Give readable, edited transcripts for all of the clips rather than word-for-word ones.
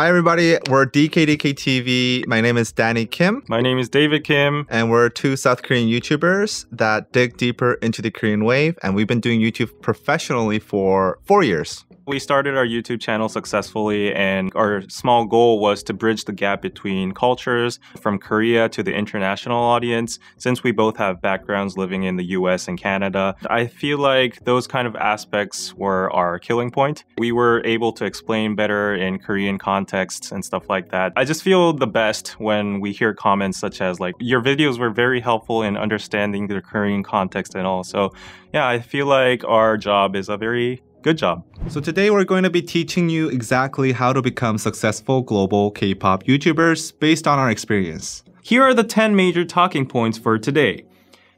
Hi everybody, we're DKDKTV. My name is Danny Kim. My name is David Kim. And we're two South Korean YouTubers that dig deeper into the Korean wave. And we've been doing YouTube professionally for 4 years. We started our YouTube channel successfully, and our small goal was to bridge the gap between cultures from Korea to the international audience. Since we both have backgrounds living in the US and Canada, I feel like those kind of aspects were our killing point. We were able to explain better in Korean contexts and stuff like that. I just feel the best when we hear comments such as like, your videos were very helpful in understanding the Korean context and all. So yeah, I feel like our job is a very good job. So today we're going to be teaching you exactly how to become successful global K-pop YouTubers based on our experience. Here are the 10 major talking points for today.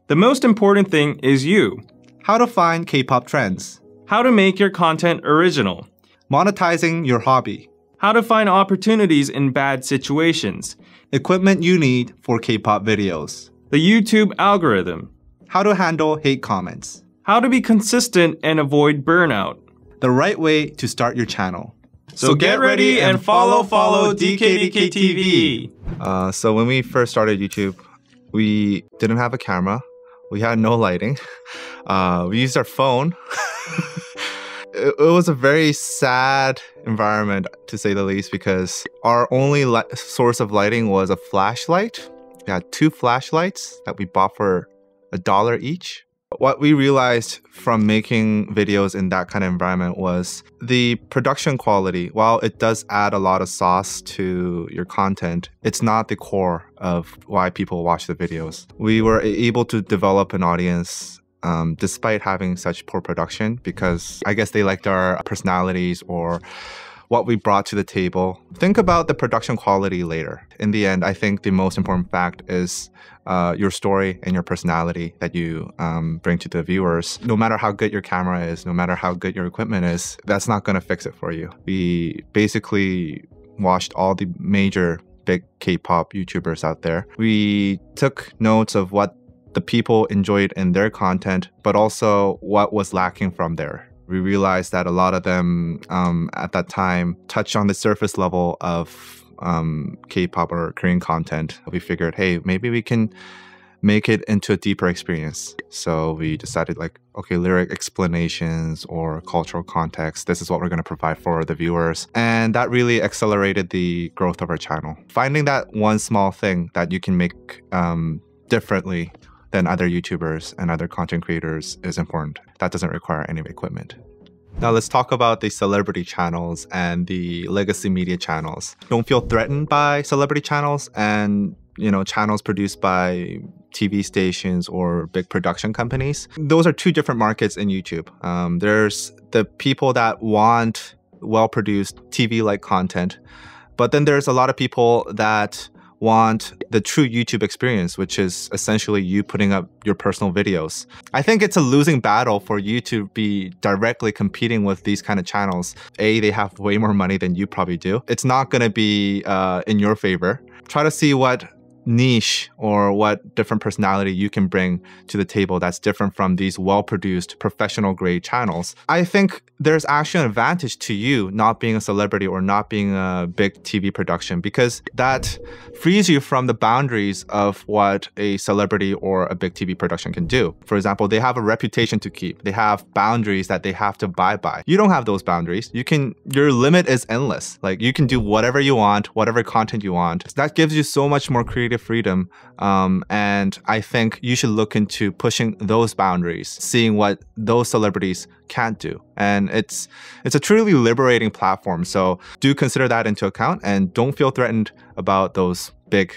The most important thing is you. How to find K-pop trends. How to make your content original. Monetizing your hobby. How to find opportunities in bad situations. Equipment you need for K-pop videos. The YouTube algorithm. How to handle hate comments. How to be consistent and avoid burnout. The right way to start your channel. So get ready and follow DKDKTV. So when we first started YouTube, we didn't have a camera. We had no lighting. We used our phone. It was a very sad environment, to say the least, because our only source of lighting was a flashlight. We had 2 flashlights that we bought for $1 each. What we realized from making videos in that kind of environment was the production quality. While it does add a lot of sauce to your content, it's not the core of why people watch the videos. We were able to develop an audience despite having such poor production because I guess they liked our personalities or what we brought to the table. Think about the production quality later. In the end, I think the most important fact is your story and your personality that you bring to the viewers. No matter how good your camera is, no matter how good your equipment is, that's not going to fix it for you. We basically watched all the major big K-pop YouTubers out there. We took notes of what the people enjoyed in their content, but also what was lacking from there. We realized that a lot of them at that time touched on the surface level of K-pop or Korean content. We figured, hey, maybe we can make it into a deeper experience. So we decided like, okay, lyric explanations or cultural context, this is what we're going to provide for the viewers. And that really accelerated the growth of our channel. Finding that one small thing that you can make differently than other YouTubers and other content creators is important. That doesn't require any equipment. Now let's talk about the celebrity channels and the legacy media channels. Don't feel threatened by celebrity channels and, you know, channels produced by TV stations or big production companies. Those are 2 different markets in YouTube. There's the people that want well-produced TV-like content, but then there's a lot of people that want the true YouTube experience, which is essentially you putting up your personal videos. I think it's a losing battle for you to be directly competing with these kind of channels. A, they have way more money than you probably do. It's not going to be in your favor. Try to see what niche or what different personality you can bring to the table that's different from these well-produced professional grade channels. I think there's actually an advantage to you not being a celebrity or not being a big TV production because that frees you from the boundaries of what a celebrity or a big TV production can do. For example, they have a reputation to keep. They have boundaries that they have to abide by. You don't have those boundaries. Your limit is endless. Like you can do whatever you want, whatever content you want. That gives you so much more creative freedom, and I think you should look into pushing those boundaries, seeing what those celebrities can't do. And it's a truly liberating platform, so do consider that into account and don't feel threatened about those big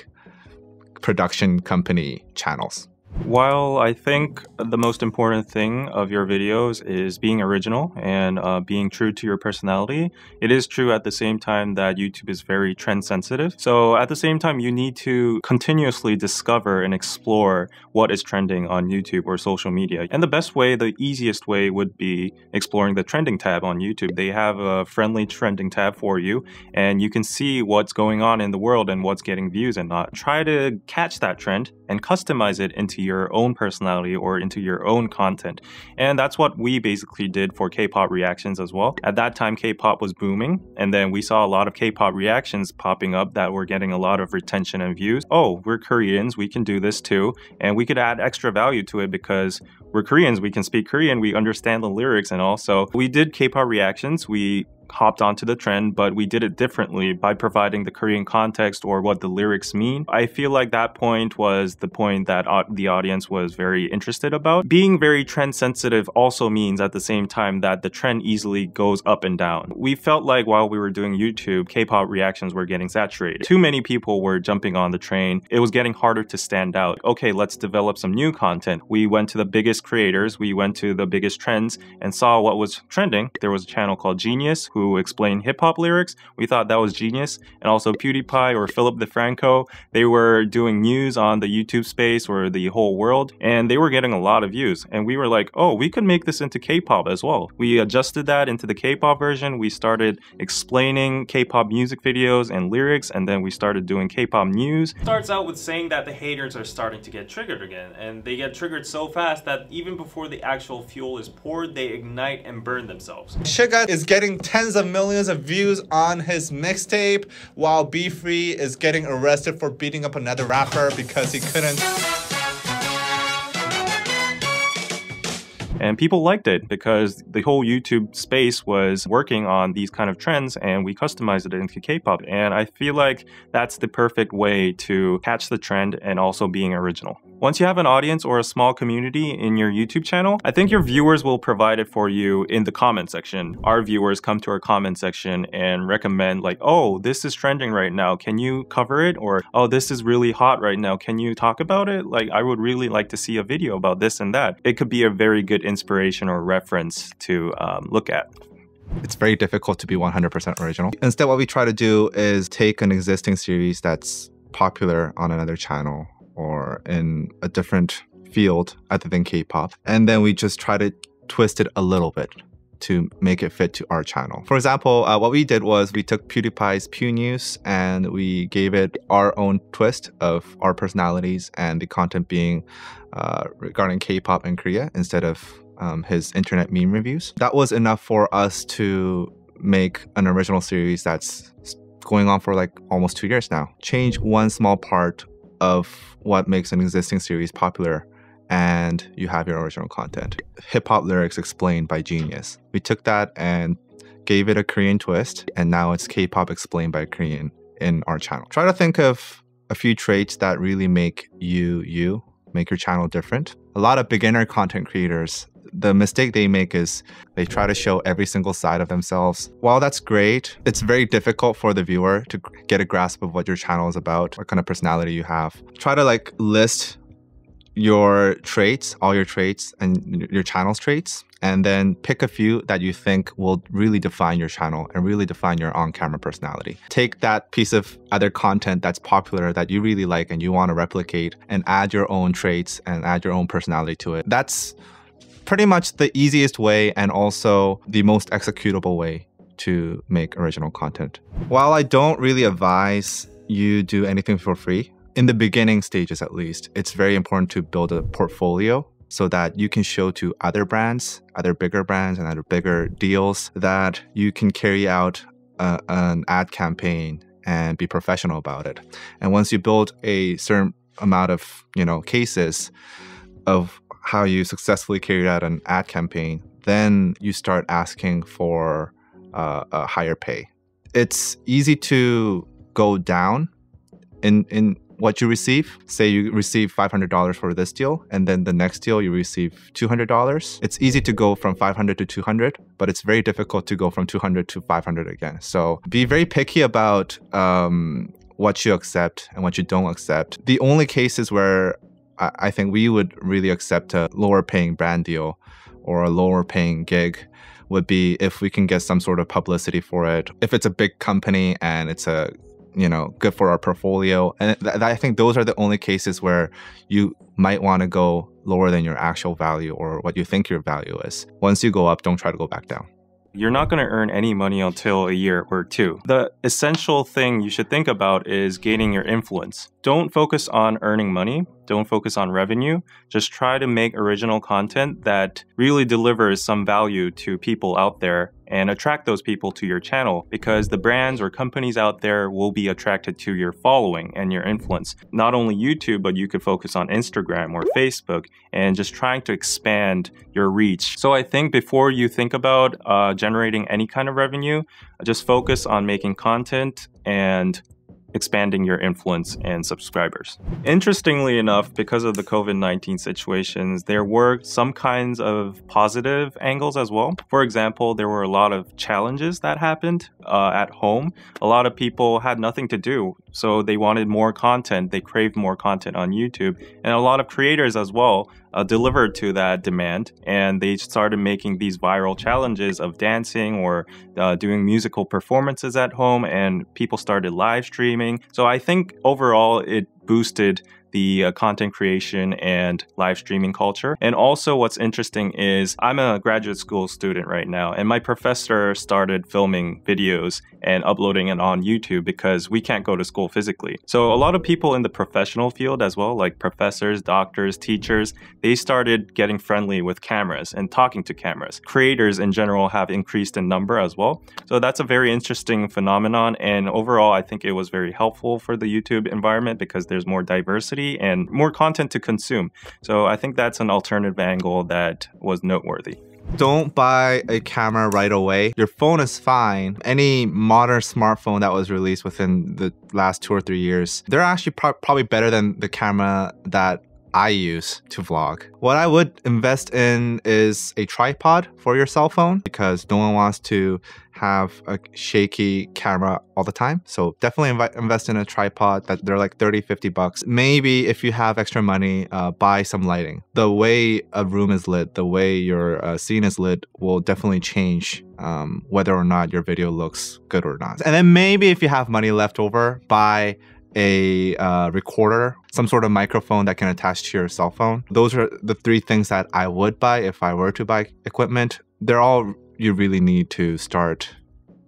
production company channels. While I think the most important thing of your videos is being original and being true to your personality, it is true at the same time that YouTube is very trend sensitive. So at the same time, you need to continuously discover and explore what is trending on YouTube or social media. And the best way, the easiest way would be exploring the trending tab on YouTube. They have a friendly trending tab for you and you can see what's going on in the world and what's getting views and not. Try to catch that trend and customize it into your own personality or into your own content. And that's what we basically did for K-pop reactions as well. At that time, K-pop was booming, and then we saw a lot of K-pop reactions popping up that were getting a lot of retention and views. Oh, we're Koreans, we can do this too, and we could add extra value to it because we're Koreans, we can speak Korean, we understand the lyrics, and also we did K-pop reactions. We hopped onto the trend, but we did it differently by providing the Korean context or what the lyrics mean. I feel like that point was the point that the audience was very interested about. Being very trend sensitive also means at the same time that the trend easily goes up and down. We felt like while we were doing YouTube, K-pop reactions were getting saturated. Too many people were jumping on the train. It was getting harder to stand out. Okay, let's develop some new content. We went to the biggest creators, we went to the biggest trends and saw what was trending. There was a channel called Genius who explained hip-hop lyrics. We thought that was genius. And also PewDiePie or Philip DeFranco, they were doing news on the YouTube space or the whole world, and they were getting a lot of views. And we were like, oh, we could make this into K-pop as well. We adjusted that into the K-pop version. We started explaining K-pop music videos and lyrics, and then we started doing K-pop news. It starts out with saying that the haters are starting to get triggered again, and they get triggered so fast that even before the actual fuel is poured, they ignite and burn themselves. Suga is getting tens of millions of views on his mixtape, while Be Free is getting arrested for beating up another rapper because he couldn't. And people liked it because the whole YouTube space was working on these kind of trends, and we customized it into K-pop. And I feel like that's the perfect way to catch the trend and also being original. Once you have an audience or a small community in your YouTube channel, I think your viewers will provide it for you in the comment section. Our viewers come to our comment section and recommend like, oh, this is trending right now, can you cover it? Or, oh, this is really hot right now, can you talk about it? Like, I would really like to see a video about this and that. It could be a very good inspiration or reference to look at. It's very difficult to be 100% original. Instead, what we try to do is take an existing series that's popular on another channel or in a different field other than K-pop, and then we just try to twist it a little bit to make it fit to our channel. For example, what we did was we took PewDiePie's Pew News and we gave it our own twist of our personalities and the content being regarding K-pop and Korea instead of his internet meme reviews. That was enough for us to make an original series that's going on for like almost 2 years now. Change one small part of what makes an existing series popular and you have your original content. Hip-hop lyrics explained by Genius. We took that and gave it a Korean twist, and now it's K-pop explained by Korean in our channel. Try to think of a few traits that really make you, make your channel different. A lot of beginner content creators, the mistake they make is they try to show every single side of themselves. While that's great, it's very difficult for the viewer to get a grasp of what your channel is about, what kind of personality you have. Try to like list your traits, all your traits and your channel's traits, and then pick a few that you think will really define your channel and really define your on-camera personality. Take that piece of other content that's popular that you really like and you want to replicate and add your own traits and add your own personality to it. That's pretty much the easiest way and also the most executable way to make original content. While I don't really advise you do anything for free, in the beginning stages at least, it's very important to build a portfolio so that you can show to other brands, other bigger brands and other bigger deals that you can carry out an ad campaign and be professional about it. And once you build a certain amount of, cases of how you successfully carried out an ad campaign, then you start asking for a higher pay. It's easy to go down in what you receive. Say you receive $500 for this deal, and then the next deal you receive $200. It's easy to go from 500 to 200, but it's very difficult to go from 200 to 500 again. So be very picky about what you accept and what you don't accept. The only cases where I think we would really accept a lower paying brand deal or a lower paying gig would be if we can get some sort of publicity for it. If it's a big company and it's a good for our portfolio. And I think those are the only cases where you might want to go lower than your actual value or what you think your value is. Once you go up, don't try to go back down. you're not going to earn any money until a year or two. The essential thing you should think about is gaining your influence. Don't focus on earning money. Don't focus on revenue. Just try to make original content that really delivers some value to people out there and attract those people to your channel, because the brands or companies out there will be attracted to your following and your influence. Not only YouTube, but you could focus on Instagram or Facebook and just trying to expand your reach. So I think before you think about generating any kind of revenue, just focus on making content and expanding your influence and subscribers. Interestingly enough, because of the COVID-19 situations, there were some kinds of positive angles as well. For example, there were a lot of challenges that happened at home. A lot of people had nothing to do, so they wanted more content. They craved more content on YouTube. And a lot of creators as well delivered to that demand, and they started making these viral challenges of dancing or doing musical performances at home, and people started live streaming. So I think overall it boosted the content creation and live streaming culture. And also what's interesting is I'm a graduate school student right now, and my professor started filming videos and uploading it on YouTube because we can't go to school physically. So a lot of people in the professional field as well, like professors, doctors, teachers, they started getting friendly with cameras and talking to cameras. Creators in general have increased in number as well. So that's a very interesting phenomenon. And overall, I think it was very helpful for the YouTube environment because there's more diversity and more content to consume. So I think that's an alternative angle that was noteworthy. Don't buy a camera right away. Your phone is fine. Any modern smartphone that was released within the last 2 or 3 years, they're actually probably better than the camera that I use to vlog. What I would invest in is a tripod for your cell phone, because no one wants to have a shaky camera all the time. So definitely invest in a tripod. That they're like 30, 50 bucks. Maybe if you have extra money, buy some lighting. The way a room is lit, the way your scene is lit will definitely change whether or not your video looks good or not. And then maybe if you have money left over, buy a recorder, some sort of microphone that can attach to your cell phone. Those are the 3 things that I would buy if I were to buy equipment. They're all you really need to start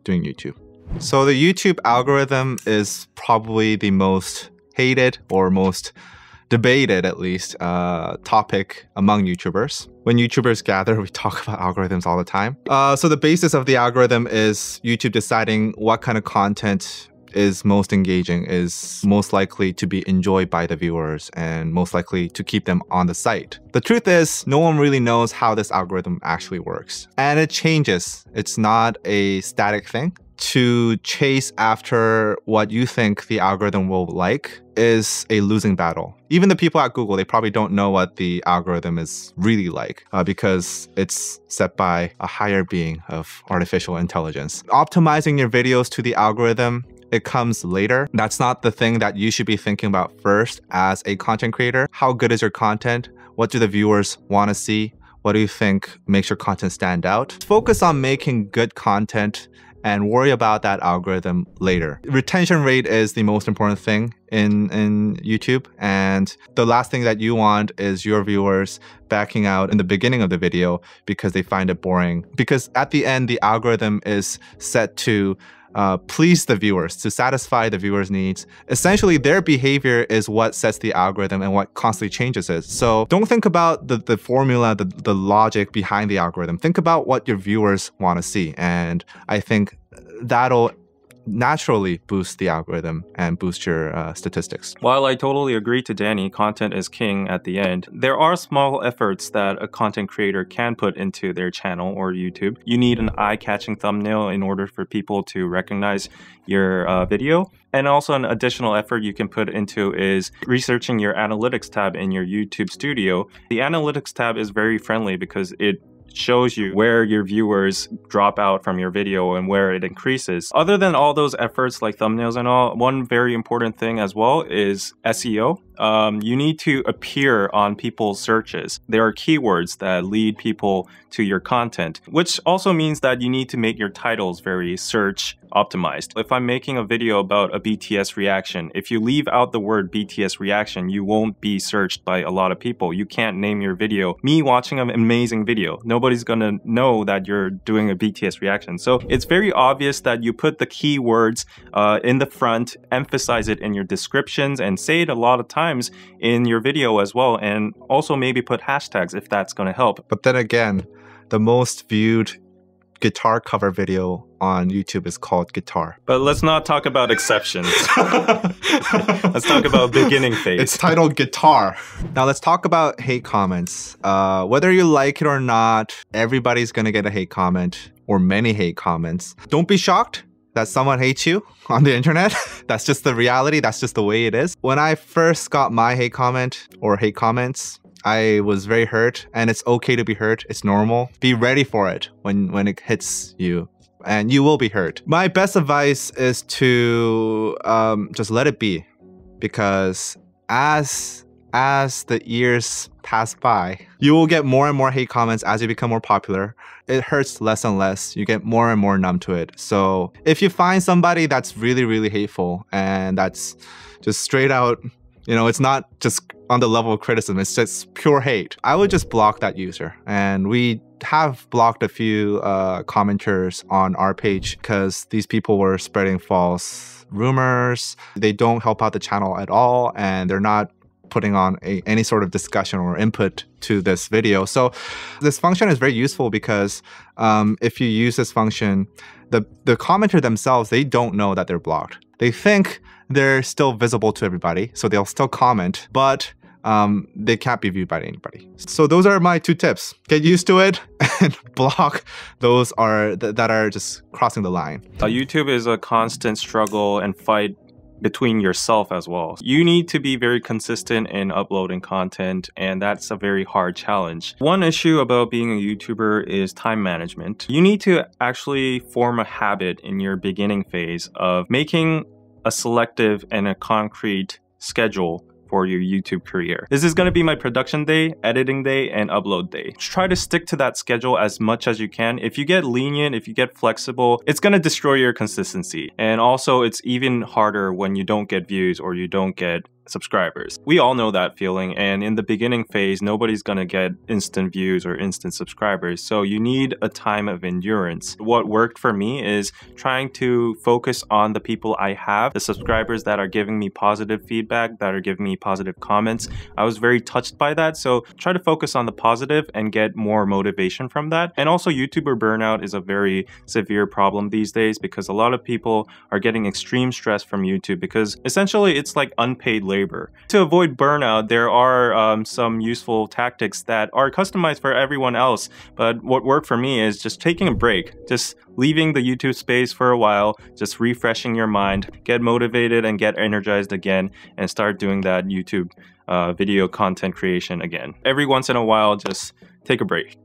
doing YouTube. So the YouTube algorithm is probably the most hated or most debated, at least, topic among YouTubers. When YouTubers gather, we talk about algorithms all the time. So the basis of the algorithm is YouTube deciding what kind of content is most engaging, is most likely to be enjoyed by the viewers, and most likely to keep them on the site. The truth is, no one really knows how this algorithm actually works. And it changes. It's not a static thing. To chase after what you think the algorithm will like is a losing battle. Even the people at Google, they probably don't know what the algorithm is really like because it's set by a higher being of artificial intelligence. Optimizing your videos to the algorithm, it comes later. That's not the thing that you should be thinking about first as a content creator. How good is your content? What do the viewers want to see? What do you think makes your content stand out? Focus on making good content and worry about that algorithm later. Retention rate is the most important thing in YouTube. And the last thing that you want is your viewers backing out in the beginning of the video because they find it boring. Because at the end, the algorithm is set to please the viewers, to satisfy the viewers' needs. Essentially, their behavior is what sets the algorithm and what constantly changes it. So don't think about the formula, the logic behind the algorithm. Think about what your viewers want to see. And I think that'll naturally boost the algorithm and boost your statistics. While I totally agree to Danny, content is king at the end, there are small efforts that a content creator can put into their channel or YouTube. You need an eye-catching thumbnail in order for people to recognize your video. And also an additional effort you can put into is researching your analytics tab in your YouTube studio. The analytics tab is very friendly because it shows you where your viewers drop out from your video and where it increases. Other than all those efforts like thumbnails and all, one very important thing as well is SEO. you need to appear on people's searches. There are keywords that lead people to your content, which also means that you need to make your titles very search optimized. If I'm making a video about a BTS reaction, if you leave out the word BTS reaction, you won't be searched by a lot of people. You can't name your video me watching an amazing video. Nobody's gonna know that you're doing a BTS reaction. So it's very obvious that you put the keywords in the front, emphasize it in your descriptions, and say it a lot of times in your video as well. And also maybe put hashtags if that's gonna help. But then again, the most viewed guitar cover video on YouTube is called Guitar. But let's not talk about exceptions. Let's talk about beginning phase. It's titled Guitar. Now let's talk about hate comments. Whether you like it or not, everybody's gonna get a hate comment or many hate comments. Don't be shocked that someone hates you on the internet. That's just the reality. That's just the way it is. When I first got my hate comment or hate comments, I was very hurt, and it's okay to be hurt. It's normal. Be ready for it when it hits you, and you will be hurt. My best advice is to just let it be, because as the years pass by, you will get more and more hate comments as you become more popular. It hurts less and less. You get more and more numb to it. So if you find somebody that's really, really hateful and that's just straight out, it's not just on the level of criticism, it's just pure hate, I would just block that user. And we have blocked a few commenters on our page because these people were spreading false rumors. They don't help out the channel at all, and they're not putting on any sort of discussion or input to this video. So this function is very useful because if you use this function, the commenter themselves, they don't know that they're blocked. They think they're still visible to everybody, so they'll still comment, but they can't be viewed by anybody. So those are my 2 tips. Get used to it and block those that are just crossing the line. YouTube is a constant struggle and fight between yourself as well. You need to be very consistent in uploading content, and that's a very hard challenge. One issue about being a YouTuber is time management. You need to actually form a habit in your beginning phase of making a selective and a concrete schedule for your YouTube career. This is going to be my production day, editing day, and upload day. Try to stick to that schedule as much as you can. If you get lenient, if you get flexible, it's going to destroy your consistency. And also, it's even harder when you don't get views or you don't get subscribers. We all know that feeling, and in the beginning phase, nobody's gonna get instant views or instant subscribers, so you need a time of endurance. What worked for me is trying to focus on the people I have, the subscribers that are giving me positive feedback, that are giving me positive comments. I was very touched by that, so try to focus on the positive and get more motivation from that. And also, YouTuber burnout is a very severe problem these days because a lot of people are getting extreme stress from YouTube because essentially it's like unpaid labor. To avoid burnout, there are some useful tactics that are customized for everyone else, but what worked for me is just taking a break, just leaving the YouTube space for a while, just refreshing your mind, get motivated and get energized again, and start doing that YouTube video content creation again. Every once in a while, just take a break.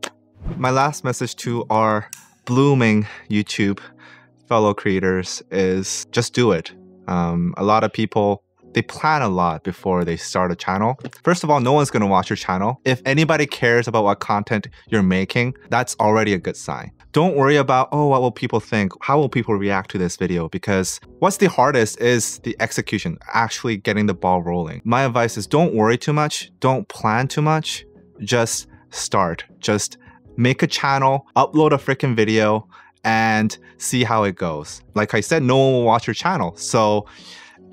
My last message to our blooming YouTube fellow creators is just do it. A lot of people, they plan a lot before they start a channel. First of all, no one's gonna watch your channel. If anybody cares about what content you're making, that's already a good sign. Don't worry about, oh, what will people think? How will people react to this video? Because what's the hardest is the execution, actually getting the ball rolling. My advice is don't worry too much, don't plan too much, just start. Just make a channel, upload a freaking video, and see how it goes. Like I said, no one will watch your channel. So,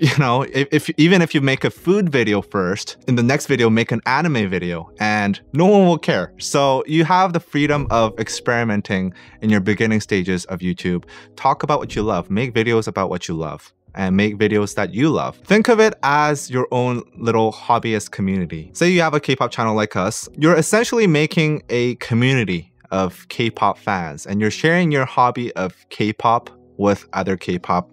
even if you make a food video first, in the next video, make an anime video, and no one will care. So you have the freedom of experimenting in your beginning stages of YouTube. Talk about what you love. Make videos about what you love, and make videos that you love. Think of it as your own little hobbyist community. Say you have a K-pop channel like us. You're essentially making a community of K-pop fans, and you're sharing your hobby of K-pop with other K-pop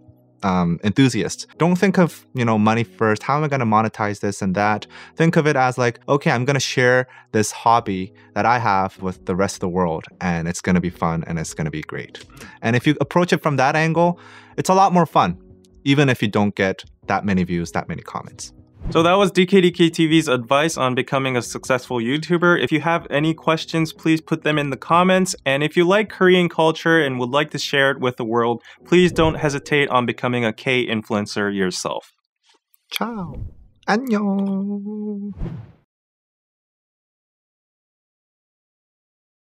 enthusiasts. Don't think of, money first. How am I going to monetize this and that? Think of it as like, okay, I'm going to share this hobby that I have with the rest of the world, and it's going to be fun and it's going to be great. And if you approach it from that angle, it's a lot more fun, even if you don't get that many views, that many comments. So that was DKDKTV's advice on becoming a successful YouTuber. If you have any questions, please put them in the comments. And if you like Korean culture and would like to share it with the world, please don't hesitate on becoming a K influencer yourself. Ciao. 안녕.